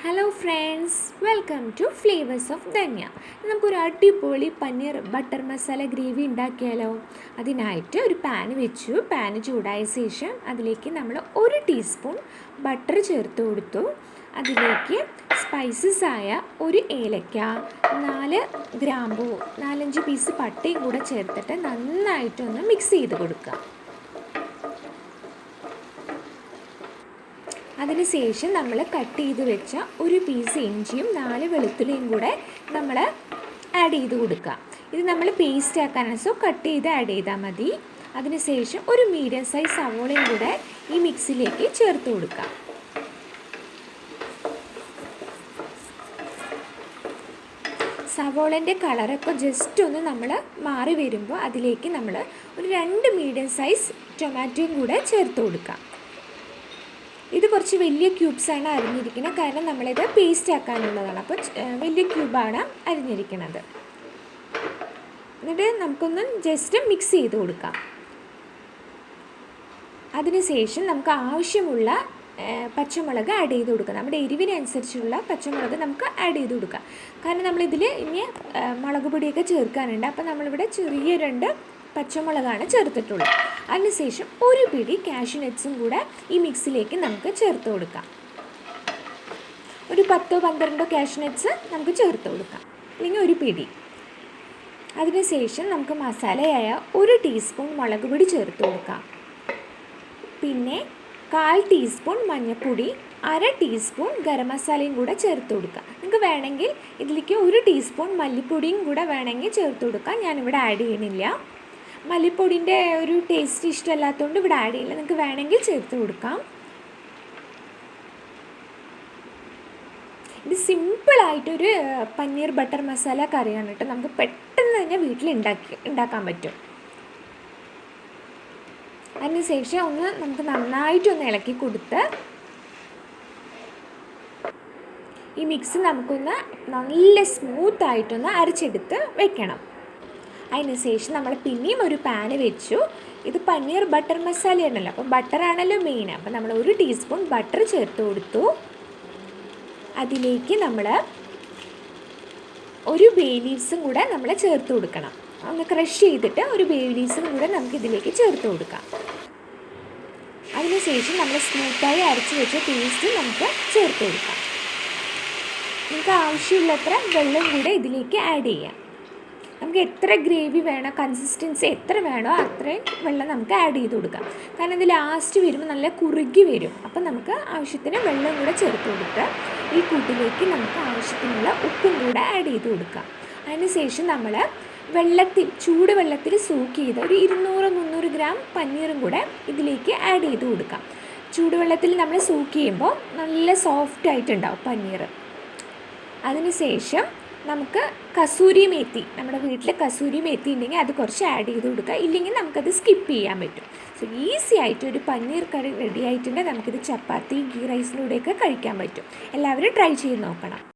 Hello friends, welcome to flavours of Dhanya. നമുക്കൊരു അടിപൊളി paneer butter masala gravy ഉണ്ടാക്കിയാലോ? അതിനായിട്ട് ഒരു പാൻ വെച്ചു. പാൻ ചൂടായ ശേഷം അതിലേക്ക് നമ്മൾ 1 ടീസ്പൂൺ ബട്ടർ ചേർത്ത് കൊടുത്തു. അതിലേക്ക് സ്പൈസസ് ആയ 1 ഏലക്ക, 4 ഗ്രാമ്പൂ, 4-5 പീസ് പട്ടയും കൂടെ ചേർത്തിട്ട് നന്നായിട്ടൊന്ന് മിക്സ് ചെയ്ത് കൊടുക്കുക. അതിനുശേഷം നമ്മൾ കട്ട് ചെയ്ത് വെച്ച 1 പീസ് ഇഞ്ചിയും 4 വെളുത്തുള്ളിയും കൂടെ നമ്മൾ ആഡ് ചെയ്ത് കൊടുക്കുക. ഇത് നമ്മൾ പേസ്റ്റ് ആക്കാനാണ്, സോ കട്ട് ചെയ്ത് ആഡ് ചെയ്താൽ മതി. അതിനുശേഷം ഒരു മീഡിയം സൈസ് സവോളയും കൂടെ ഈ മിക്സിലേക്ക് ചേർത്ത് കൊടുക്കുക. സവോളൻ്റെ കളറൊക്കെ ജസ്റ്റ് ഒന്ന് നമ്മൾ മാറി വരുമ്പോൾ അതിലേക്ക് നമ്മൾ ഒരു 2 മീഡിയം സൈസ് ടൊമാറ്റോയും കൂടെ ചേർത്ത് കൊടുക്കുക. ഇത് കുറച്ച് വലിയ ക്യൂബ്സാണ് അരിഞ്ഞിരിക്കുന്നത്, കാരണം നമ്മളിത് പേസ്റ്റ് ആക്കാനുള്ളതാണ്. അപ്പോൾ വലിയ ക്യൂബാണ് അരിഞ്ഞിരിക്കുന്നത്. എന്നിട്ട് നമുക്കൊന്ന് ജസ്റ്റ് മിക്സ് ചെയ്ത് കൊടുക്കാം. അതിനുശേഷം നമുക്ക് ആവശ്യമുള്ള പച്ചമുളക് ആഡ് ചെയ്ത് കൊടുക്കാം. നമ്മുടെ എരിവിനനുസരിച്ചുള്ള പച്ചമുളക് നമുക്ക് ആഡ് ചെയ്ത് കൊടുക്കാം. കാരണം നമ്മളിതിൽ ഇനി മുളക് പൊടിയൊക്കെ ചേർക്കാനുണ്ട്. അപ്പോൾ നമ്മളിവിടെ ചെറിയ 2 പച്ചമുളകാണ് ചേർത്തിട്ടുള്ളത്. അതിനുശേഷം 1 പിടി കാഷ്യൂ നട്ട്സും കൂടെ ഈ മിക്സിലേക്ക് നമുക്ക് ചേർത്ത് കൊടുക്കാം. ഒരു 10-12 കാഷ്യൂ നട്ട്സ് നമുക്ക് ചേർത്ത് കൊടുക്കാം, അല്ലെങ്കിൽ 1 പിടി. അതിനുശേഷം നമുക്ക് മസാലയായ 1 ടീസ്പൂൺ മുളക് പൊടി ചേർത്ത് കൊടുക്കാം. പിന്നെ 1/4 ടീസ്പൂൺ മഞ്ഞൾപ്പൊടി, 1/2 ടീസ്പൂൺ ഗരം മസാലയും കൂടെ ചേർത്ത് കൊടുക്കുക. നിങ്ങൾക്ക് വേണമെങ്കിൽ ഇതിലേക്ക് 1 ടീസ്പൂൺ മല്ലിപ്പൊടിയും കൂടെ വേണമെങ്കിൽ ചേർത്ത് കൊടുക്കാം. ഞാനിവിടെ ആഡ് ചെയ്യണില്ല. മല്ലിപ്പൊടിൻ്റെ ഒരു ടേസ്റ്റ് ഇഷ്ടമല്ലാത്തതുകൊണ്ട് ഇവിടെ ആഡ് ചെയ്യില്ല. നിങ്ങൾക്ക് വേണമെങ്കിൽ ചേർത്ത് കൊടുക്കാം. ഇത് സിമ്പിളായിട്ടൊരു പനീർ ബട്ടർ മസാല കറിയാണ് കേട്ടോ. നമുക്ക് പെട്ടെന്ന് തന്നെ വീട്ടിൽ ഉണ്ടാക്കാൻ പറ്റും. അതിനുശേഷം നമുക്ക് നന്നായിട്ടൊന്ന് ഇളക്കി കൊടുത്ത് ഈ മിക്സ് നമുക്കൊന്ന് നല്ല സ്മൂത്തായിട്ടൊന്ന് അരച്ചെടുത്ത് വെക്കണം. അതിനുശേഷം നമ്മൾ പിന്നെയും ഒരു പാന് വെച്ചു. ഇത് പനീർ ബട്ടർ മസാലയാണല്ലോ, അപ്പോൾ ബട്ടറാണല്ലോ മെയിൻ. അപ്പോൾ നമ്മൾ 1 ടീസ്പൂൺ ബട്ടർ ചേർത്ത് കൊടുത്തു. അതിലേക്ക് നമ്മൾ 1 ബേ ലീവ്സും കൂടെ നമ്മൾ ചേർത്ത് കൊടുക്കണം. ഒന്ന് ക്രഷ് ചെയ്തിട്ട് 1 ബേ ലീവ്സും കൂടെ നമുക്കിതിലേക്ക് ചേർത്ത് കൊടുക്കാം. അതിനുശേഷം നമ്മൾ സ്മൂത്തായി അരച്ച് വെച്ച പേസ്റ്റ് നമുക്ക് ചേർത്ത് കൊടുക്കാം. നമുക്ക് ആവശ്യമുള്ളത്ര വെള്ളം കൂടെ ഇതിലേക്ക് ആഡ് ചെയ്യാം. നമുക്ക് എത്ര ഗ്രേവി വേണോ, കൺസിസ്റ്റൻസി എത്ര വേണോ അത്രയും വെള്ളം നമുക്ക് ആഡ് ചെയ്ത് കൊടുക്കാം. കാരണം ഇത് ലാസ്റ്റ് വരുമ്പോൾ നല്ല കുറുകി വരും. അപ്പം നമുക്ക് ആവശ്യത്തിന് വെള്ളം കൂടെ ചേർത്ത് കൊടുത്ത് ഈ കൂട്ടിലേക്ക് നമുക്ക് ആവശ്യത്തിനുള്ള ഉപ്പും കൂടെ ആഡ് ചെയ്ത് കൊടുക്കാം. അതിനുശേഷം നമ്മൾ ചൂടുവെള്ളത്തിൽ സൂക്ക് ചെയ്ത ഒരു 200-300 ഗ്രാം പനീറും കൂടെ ഇതിലേക്ക് ആഡ് ചെയ്ത് കൊടുക്കാം. ചൂടുവെള്ളത്തിൽ നമ്മൾ സൂക്ക് ചെയ്യുമ്പോൾ നല്ല സോഫ്റ്റ് ആയിട്ടുണ്ടാവും പനീർ. അതിനുശേഷം നമുക്ക് കസൂരി മേത്തി, നമ്മുടെ വീട്ടിൽ കസൂരി മേത്തി ഉണ്ടെങ്കിൽ അത് കുറച്ച് ആഡ് ചെയ്ത് കൊടുക്കുക. ഇല്ലെങ്കിൽ നമുക്കത് സ്കിപ്പ് ചെയ്യാൻ പറ്റും. സോ ഈസി ആയിട്ട് ഒരു പനീർ കറി റെഡി ആയിട്ടുണ്ട്. നമുക്കിത് ചപ്പാത്തി, ഗീ റൈസിലൂടെയൊക്കെ കഴിക്കാൻ പറ്റും. എല്ലാവരും ട്രൈ ചെയ്ത് നോക്കണം.